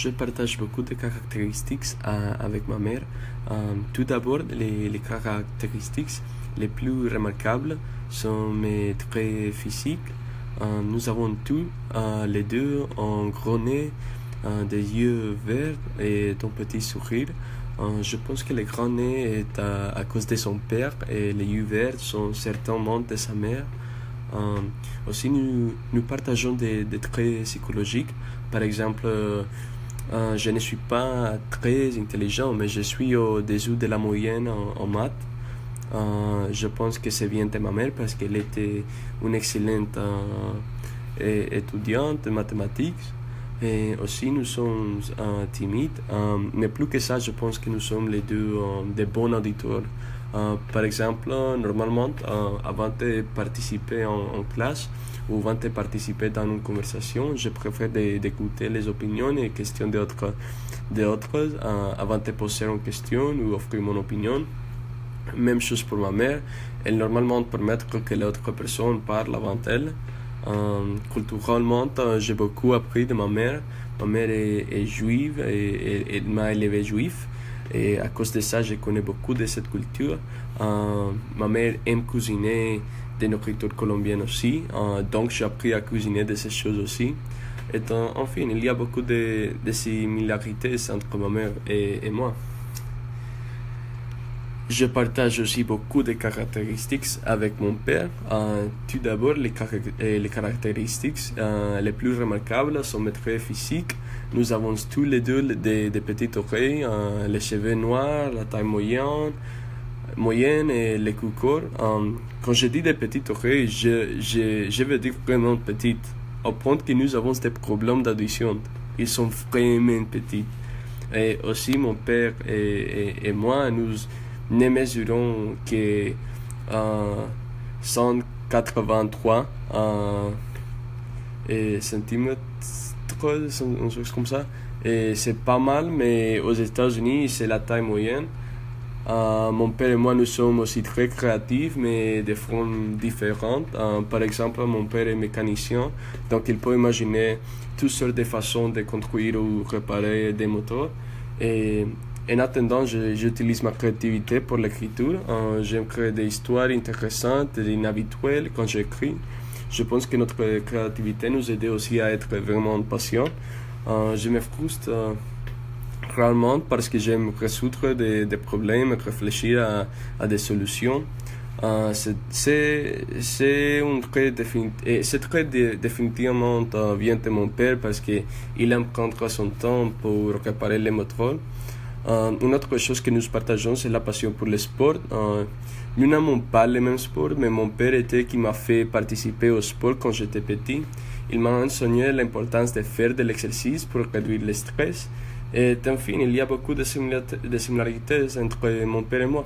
Je partage beaucoup de caractéristiques avec ma mère. Tout d'abord, les caractéristiques les plus remarquables sont mes traits physiques. Nous avons tous les deux un gros nez, des yeux verts et un petit sourire. Je pense que le grand nez est à cause de son père et les yeux verts sont certainement de sa mère. Aussi, nous partageons des traits psychologiques. Par exemple, je ne suis pas très intelligent, mais je suis au-dessous de la moyenne en maths. Je pense que ça vient de ma mère parce qu'elle était une excellente étudiante de mathématiques. Et aussi, nous sommes timides. Mais plus que ça, je pense que nous sommes les deux des bons auditeurs. Par exemple, normalement, avant de participer en classe ou avant de participer dans une conversation, je préfère d'écouter les opinions et questions d'autres avant de poser une question ou offrir mon opinion. Même chose pour ma mère. Elle normalement permet que l'autre personne parle avant elle. Culturellement, j'ai beaucoup appris de ma mère. Ma mère est juive et elle m'a élevé juif. Et à cause de ça, je connais beaucoup de cette culture. Ma mère aime cuisiner des nourritures colombiennes aussi. Donc, j'ai appris à cuisiner de ces choses aussi. Et enfin, il y a beaucoup de similarités entre ma mère et moi. Je partage aussi beaucoup de caractéristiques avec mon père. Tout d'abord, les caractéristiques les plus remarquables sont mes traits physiques. Nous avons tous les deux des petites oreilles, les cheveux noirs, la taille moyenne et le cou court. Quand je dis des petites oreilles, je veux dire vraiment petites, au point que nous avons des problèmes d'audition. Ils sont vraiment petits. Et aussi, mon père et moi, nous ne mesurons que 183 centimètres, une chose comme ça. Et c'est pas mal, mais aux États-Unis, c'est la taille moyenne. Mon père et moi, nous sommes aussi très créatifs, mais de formes différentes. Par exemple, mon père est mécanicien, donc il peut imaginer toutes sortes de façons de construire ou réparer des moteurs. Et en attendant, j'utilise ma créativité pour l'écriture. J'aime créer des histoires intéressantes et inhabituelles quand j'écris. Je pense que notre créativité nous aide aussi à être vraiment patients. Je me frustre rarement parce que j'aime résoudre des problèmes et réfléchir à des solutions. C'est un trait définitivement vient de mon père parce qu'il aime prendre son temps pour réparer les moteurs. Une autre chose que nous partageons, c'est la passion pour le sport. Nous n'aimons pas le même sport, mais mon père était qui m'a fait participer au sport quand j'étais petit. Il m'a enseigné l'importance de faire de l'exercice pour réduire le stress. Et enfin, il y a beaucoup de similarités entre mon père et moi.